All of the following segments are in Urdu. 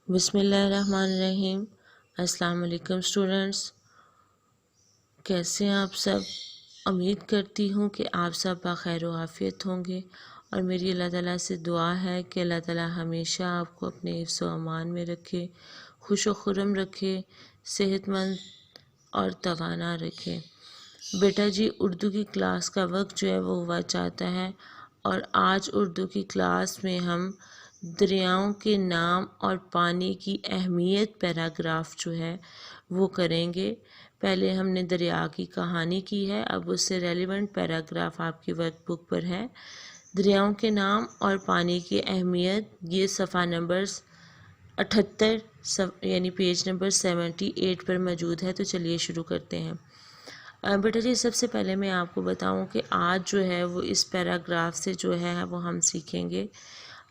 بسم اللہ الرحمن الرحیم۔ السلام علیکم اسٹوڈنٹس، کیسے ہیں آپ سب؟ امید کرتی ہوں کہ آپ سب بخیر و عافیت ہوں گے، اور میری اللہ تعالیٰ سے دعا ہے کہ اللہ تعالیٰ ہمیشہ آپ کو اپنے حفظ و امان میں رکھے، خوش و خرم رکھے، صحت مند اور توانا رکھے۔ بیٹا جی، اردو کی کلاس کا وقت جو ہے وہ ہوا چاہتا ہے، اور آج اردو کی کلاس میں ہم دریاؤں کے نام اور پانی کی اہمیت پیراگراف جو ہے وہ کریں گے۔ پہلے ہم نے دریا کی کہانی کی ہے، اب اس سے ریلیونٹ پیراگراف آپ کی ورک بک پر ہے۔ دریاؤں کے نام اور پانی کی اہمیت، یہ صفحہ نمبر 78 یعنی پیج نمبر 78 پر موجود ہے۔ تو چلیے شروع کرتے ہیں۔ بیٹا جی، سب سے پہلے میں آپ کو بتاؤں کہ آج جو ہے وہ اس پیراگراف سے جو ہے وہ ہم سیکھیں گے،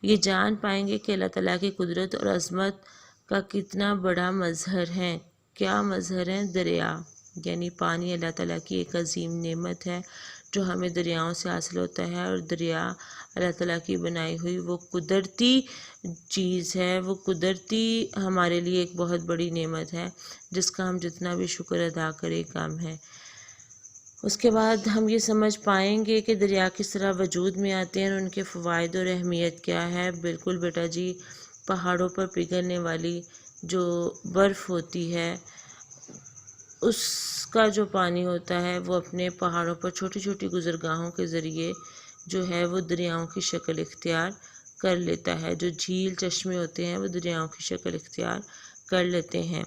یہ جان پائیں گے کہ اللہ تعالیٰ کی قدرت اور عظمت کا کتنا بڑا مظہر ہے۔ کیا مظہر ہے؟ دریا، یعنی پانی اللہ تعالیٰ کی ایک عظیم نعمت ہے جو ہمیں دریاؤں سے حاصل ہوتا ہے، اور دریا اللہ تعالیٰ کی بنائی ہوئی وہ قدرتی چیز ہے، وہ قدرتی ہمارے لیے ایک بہت بڑی نعمت ہے جس کا ہم جتنا بھی شکر ادا کریں کم ہے۔ اس کے بعد ہم یہ سمجھ پائیں گے کہ دریا کس طرح وجود میں آتے ہیں اور ان کے فوائد اور اہمیت کیا ہے۔ بالکل بیٹا جی، پہاڑوں پر پگھلنے والی جو برف ہوتی ہے اس کا جو پانی ہوتا ہے وہ اپنے پہاڑوں پر چھوٹی چھوٹی گزرگاہوں کے ذریعے جو ہے وہ دریاؤں کی شکل اختیار کر لیتا ہے۔ جو جھیل چشمے ہوتے ہیں وہ دریاؤں کی شکل اختیار کر لیتے ہیں۔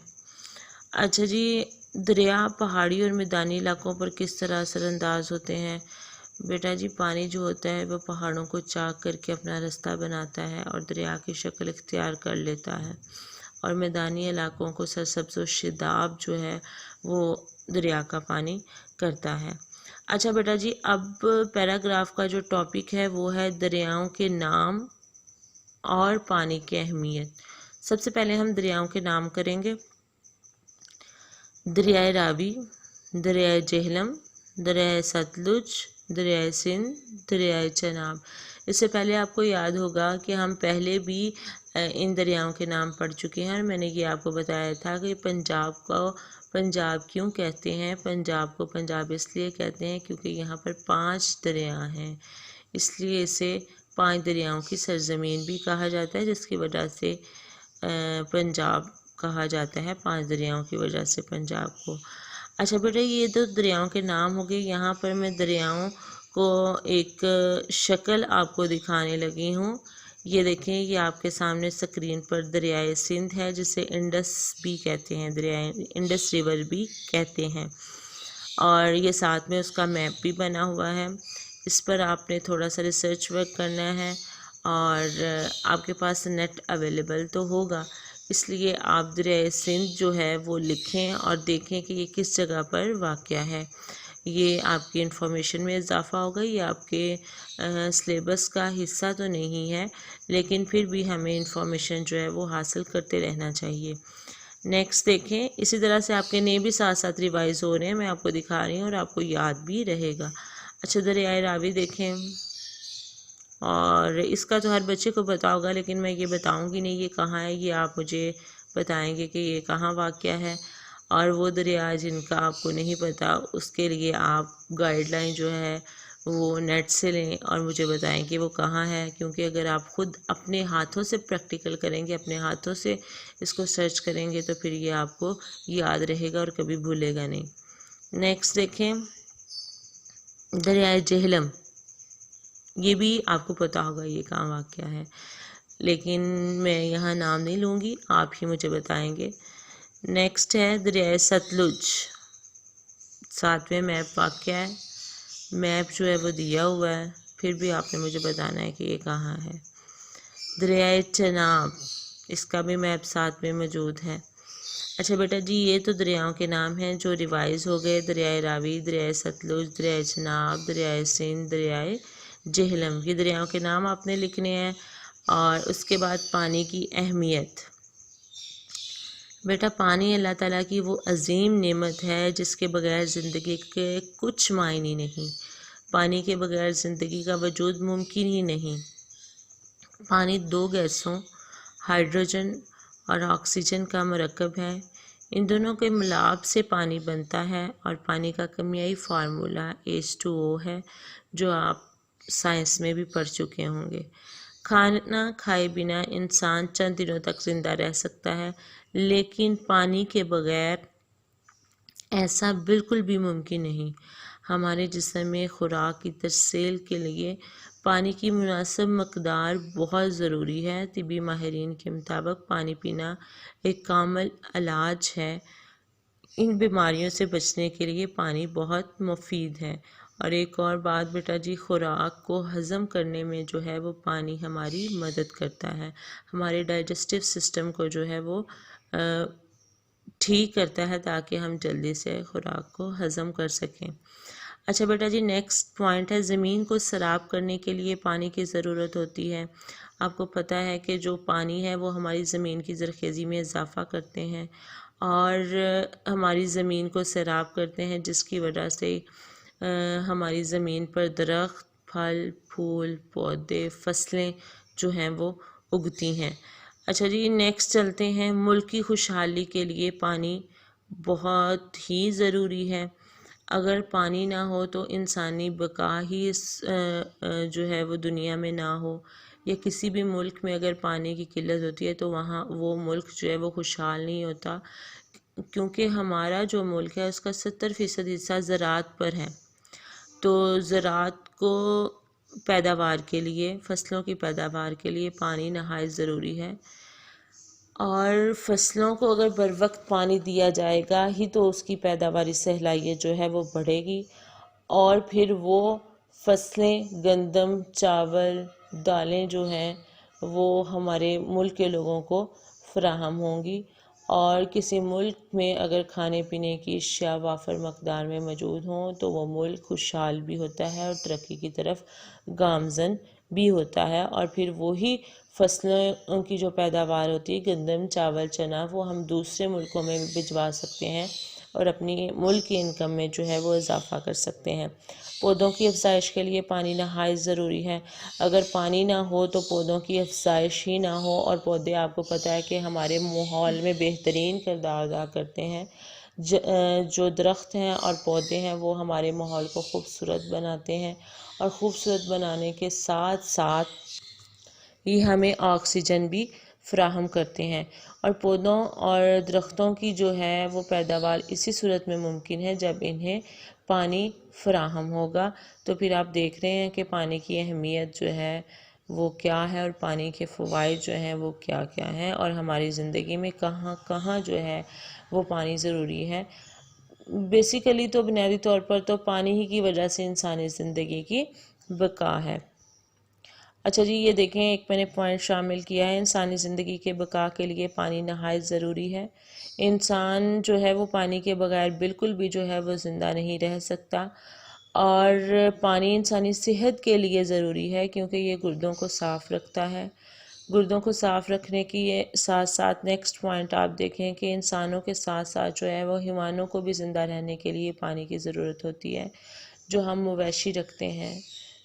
اچھا جی، دریا پہاڑی اور میدانی علاقوں پر کس طرح اثر انداز ہوتے ہیں؟ بیٹا جی، پانی جو ہوتا ہے وہ پہاڑوں کو چاک کر کے اپنا رستہ بناتا ہے اور دریا کی شکل اختیار کر لیتا ہے، اور میدانی علاقوں کو سرسبز و شاداب جو ہے وہ دریا کا پانی کرتا ہے۔ اچھا بیٹا جی، اب پیراگراف کا جو ٹاپک ہے وہ ہے دریاؤں کے نام اور پانی کی اہمیت۔ سب سے پہلے ہم دریاؤں کے نام کریں گے۔ دریائے راوی، دریائے جہلم، دریائے ستلج، دریائے سندھ، دریائے چناب۔ اس سے پہلے آپ کو یاد ہوگا کہ ہم پہلے بھی ان دریاؤں کے نام پڑھ چکے ہیں، اور میں نے یہ آپ کو بتایا تھا کہ پنجاب کو پنجاب کیوں کہتے ہیں۔ پنجاب کو پنجاب اس لیے کہتے ہیں کیونکہ یہاں پر 5 دریا ہیں، اس لیے اسے 5 دریاؤں کی سرزمین بھی کہا جاتا ہے، جس کی وجہ سے پنجاب کہا جاتا ہے، 5 دریاؤں کی وجہ سے پنجاب کو۔ اچھا بیٹا، یہ تو دریاؤں کے نام ہو گئے۔ یہاں پر میں دریاؤں کو ایک شکل آپ کو دکھانے لگی ہوں۔ یہ دیکھیں، یہ آپ کے سامنے سکرین پر دریائے سندھ ہے، جسے انڈس بھی کہتے ہیں، دریائے انڈس ریور بھی کہتے ہیں، اور یہ ساتھ میں اس کا میپ بھی بنا ہوا ہے۔ اس پر آپ نے تھوڑا سا ریسرچ ورک کرنا ہے، اور آپ کے پاس نیٹ اویلیبل تو ہوگا، اس لیے آپ دریائے سندھ جو ہے وہ لکھیں اور دیکھیں کہ یہ کس جگہ پر واقع ہے۔ یہ آپ کی انفارمیشن میں اضافہ ہوگا، یہ آپ کے سلیبس کا حصہ تو نہیں ہے، لیکن پھر بھی ہمیں انفارمیشن جو ہے وہ حاصل کرتے رہنا چاہیے۔ نیکسٹ دیکھیں، اسی طرح سے آپ کے نیم بھی ساتھ ساتھ ریوائز ہو رہے ہیں، میں آپ کو دکھا رہی ہوں اور آپ کو یاد بھی رہے گا۔ اچھا، دریائے راوی دیکھیں، اور اس کا تو ہر بچے کو پتہ ہوگا، لیکن میں یہ بتاؤں گی نہیں یہ کہاں ہے، یہ آپ مجھے بتائیں گے کہ یہ کہاں واقع ہے۔ اور وہ دریا جن کا آپ کو نہیں پتہ، اس کے لیے آپ گائیڈ لائن جو ہے وہ نیٹ سے لیں اور مجھے بتائیں کہ وہ کہاں ہے، کیونکہ اگر آپ خود اپنے ہاتھوں سے پریکٹیکل کریں گے، اپنے ہاتھوں سے اس کو سرچ کریں گے، تو پھر یہ آپ کو یاد رہے گا اور کبھی بھولے گا نہیں۔ نیکسٹ دیکھیں، دریائے جہلم، یہ بھی آپ کو پتہ ہوگا یہ کہاں واقع ہے، لیکن میں یہاں نام نہیں لوں گی، آپ ہی مجھے بتائیں گے۔ نیکسٹ ہے دریائے ستلج، 7ویں میپ واقع ہے، میپ جو ہے وہ دیا ہوا ہے، پھر بھی آپ نے مجھے بتانا ہے کہ یہ کہاں ہے۔ دریائے چناب، اس کا بھی میپ ساتھ میں موجود ہے۔ اچھا بیٹا جی، یہ تو دریاؤں کے نام ہیں جو ریوائز ہو گئے، دریائے راوی، دریائے ستلج، دریائے چناب، دریائے سندھ، دریائے جہلم، یہ دریاؤں کے نام آپ نے لکھنے ہیں۔ اور اس کے بعد پانی کی اہمیت۔ بیٹا، پانی اللہ تعالیٰ کی وہ عظیم نعمت ہے جس کے بغیر زندگی کے کچھ معنی نہیں۔ پانی کے بغیر زندگی کا وجود ممکن ہی نہیں۔ پانی 2 گیسوں ہائیڈروجن اور آکسیجن کا مرکب ہے۔ ان دونوں کے ملاپ سے پانی بنتا ہے اور پانی کا کیمیائی فارمولہ H2O ہے، جو آپ سائنس میں بھی پڑھ چکے ہوں گے۔ کھانا کھائے بنا انسان چند دنوں تک زندہ رہ سکتا ہے، لیکن پانی کے بغیر ایسا بالکل بھی ممکن نہیں۔ ہمارے جسم میں خوراک کی ترسیل کے لیے پانی کی مناسب مقدار بہت ضروری ہے۔ طبی ماہرین کے مطابق پانی پینا ایک کامل علاج ہے۔ ان بیماریوں سے بچنے کے لیے پانی بہت مفید ہے۔ اور ایک اور بات بیٹا جی، خوراک کو ہضم کرنے میں جو ہے وہ پانی ہماری مدد کرتا ہے، ہمارے ڈائجسٹو سسٹم کو جو ہے وہ ٹھیک کرتا ہے تاکہ ہم جلدی سے خوراک کو ہضم کر سکیں۔ اچھا بیٹا جی، نیکسٹ پوائنٹ ہے زمین کو سیراب کرنے کے لیے پانی کی ضرورت ہوتی ہے۔ آپ کو پتہ ہے کہ جو پانی ہے وہ ہماری زمین کی زرخیزی میں اضافہ کرتے ہیں اور ہماری زمین کو سیراب کرتے ہیں، جس کی وجہ سے ہماری زمین پر درخت، پھل، پھول، پودے، فصلیں جو ہیں وہ اگتی ہیں۔ اچھا جی، نیکسٹ چلتے ہیں۔ ملک کی خوشحالی کے لیے پانی بہت ہی ضروری ہے۔ اگر پانی نہ ہو تو انسانی بقا ہی جو ہے وہ دنیا میں نہ ہو، یا کسی بھی ملک میں اگر پانی کی قلت ہوتی ہے تو وہاں وہ ملک جو ہے وہ خوشحال نہیں ہوتا، کیونکہ ہمارا جو ملک ہے اس کا 70% حصہ زراعت پر ہے۔ تو زراعت کو پیداوار کے لیے، فصلوں کی پیداوار کے لیے پانی نہایت ضروری ہے، اور فصلوں کو اگر بر وقت پانی دیا جائے گا ہی تو اس کی پیداواری صلاحیت جو ہے وہ بڑھے گی، اور پھر وہ فصلیں، گندم، چاول، دالیں جو ہیں وہ ہمارے ملک کے لوگوں کو فراہم ہوں گی، اور کسی ملک میں اگر کھانے پینے کی اشیاء وافر مقدار میں موجود ہوں تو وہ ملک خوشحال بھی ہوتا ہے اور ترقی کی طرف گامزن بھی ہوتا ہے، اور پھر وہی فصلوں کی جو پیداوار ہوتی ہے، گندم، چاول، چنا، وہ ہم دوسرے ملکوں میں بھی بھجوا سکتے ہیں اور اپنی ملک کی انکم میں جو ہے وہ اضافہ کر سکتے ہیں۔ پودوں کی افزائش کے لیے پانی نہایت ضروری ہے۔ اگر پانی نہ ہو تو پودوں کی افزائش ہی نہ ہو، اور پودے آپ کو پتہ ہے کہ ہمارے ماحول میں بہترین کردار ادا کرتے ہیں۔ جو درخت ہیں اور پودے ہیں وہ ہمارے ماحول کو خوبصورت بناتے ہیں، اور خوبصورت بنانے کے ساتھ ساتھ یہ ہمیں آکسیجن بھی فراہم کرتے ہیں، اور پودوں اور درختوں کی جو ہے وہ پیداوار اسی صورت میں ممکن ہے جب انہیں پانی فراہم ہوگا۔ تو پھر آپ دیکھ رہے ہیں کہ پانی کی اہمیت جو ہے وہ کیا ہے، اور پانی کے فوائد جو ہیں وہ کیا کیا ہیں، اور ہماری زندگی میں کہاں کہاں جو ہے وہ پانی ضروری ہے۔ بیسیکلی تو بنیادی طور پر تو پانی ہی کی وجہ سے انسانی زندگی کی بقا ہے۔ اچھا جی، یہ دیکھیں ایک میں نے پوائنٹ شامل کیا ہے، انسانی زندگی کے بقا کے لیے پانی نہایت ضروری ہے۔ انسان جو ہے وہ پانی کے بغیر بالکل بھی جو ہے وہ زندہ نہیں رہ سکتا، اور پانی انسانی صحت کے لیے ضروری ہے کیونکہ یہ گردوں کو صاف رکھتا ہے۔ گردوں کو صاف رکھنے کی ساتھ ساتھ نیکسٹ پوائنٹ آپ دیکھیں کہ انسانوں کے ساتھ ساتھ جو ہے وہ حیوانوں کو بھی زندہ رہنے کے لیے پانی کی ضرورت ہوتی ہے۔ جو ہم مویشی رکھتے ہیں،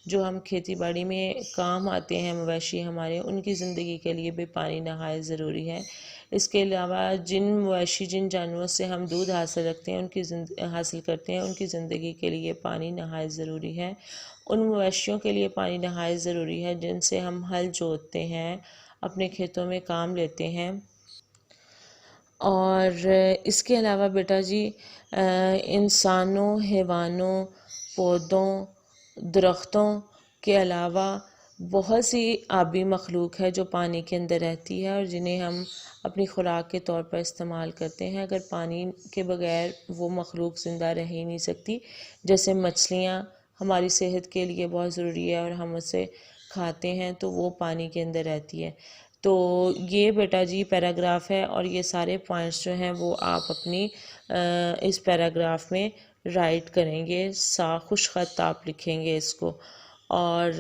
جو ہم کھیتی باڑی میں کام آتے ہیں مویشی ہمارے، ان کی زندگی کے لیے بھی پانی نہایت ضروری ہے۔ اس کے علاوہ جن مویشی، جن جانوروں سے ہم دودھ حاصل رکھتے ہیں، حاصل کرتے ہیں، ان کی زندگی کے لیے پانی نہایت ضروری ہے۔ ان مویشیوں کے لیے پانی نہایت ضروری ہے جن سے ہم ہل جوتتے ہیں، اپنے کھیتوں میں کام لیتے ہیں۔ اور اس کے علاوہ بیٹا جی، انسانوں، حیوانوں، پودوں، درختوں کے علاوہ بہت سی آبی مخلوق ہے جو پانی کے اندر رہتی ہے اور جنہیں ہم اپنی خوراک کے طور پر استعمال کرتے ہیں۔ اگر پانی کے بغیر وہ مخلوق زندہ رہ ہی نہیں سکتی، جیسے مچھلیاں ہماری صحت کے لیے بہت ضروری ہے اور ہم اسے کھاتے ہیں تو وہ پانی کے اندر رہتی ہے۔ تو یہ بیٹا جی پیراگراف ہے، اور یہ سارے پوائنٹس جو ہیں وہ آپ اپنی اس پیراگراف میں رائٹ کریں گے، خوش خط آپ لکھیں گے اس کو۔ اور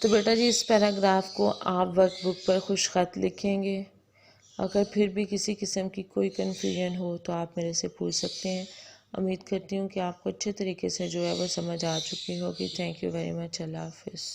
تو بیٹا جی اس پیراگراف کو آپ ورک بک پر خوش خط لکھیں گے۔ اگر پھر بھی کسی قسم کی کوئی کنفیوژن ہو تو آپ میرے سے پوچھ سکتے ہیں۔ امید کرتی ہوں کہ آپ کو اچھے طریقے سے جو ہے وہ سمجھ آ چکی ہوگی۔ Thank you very much. اللہ حافظ۔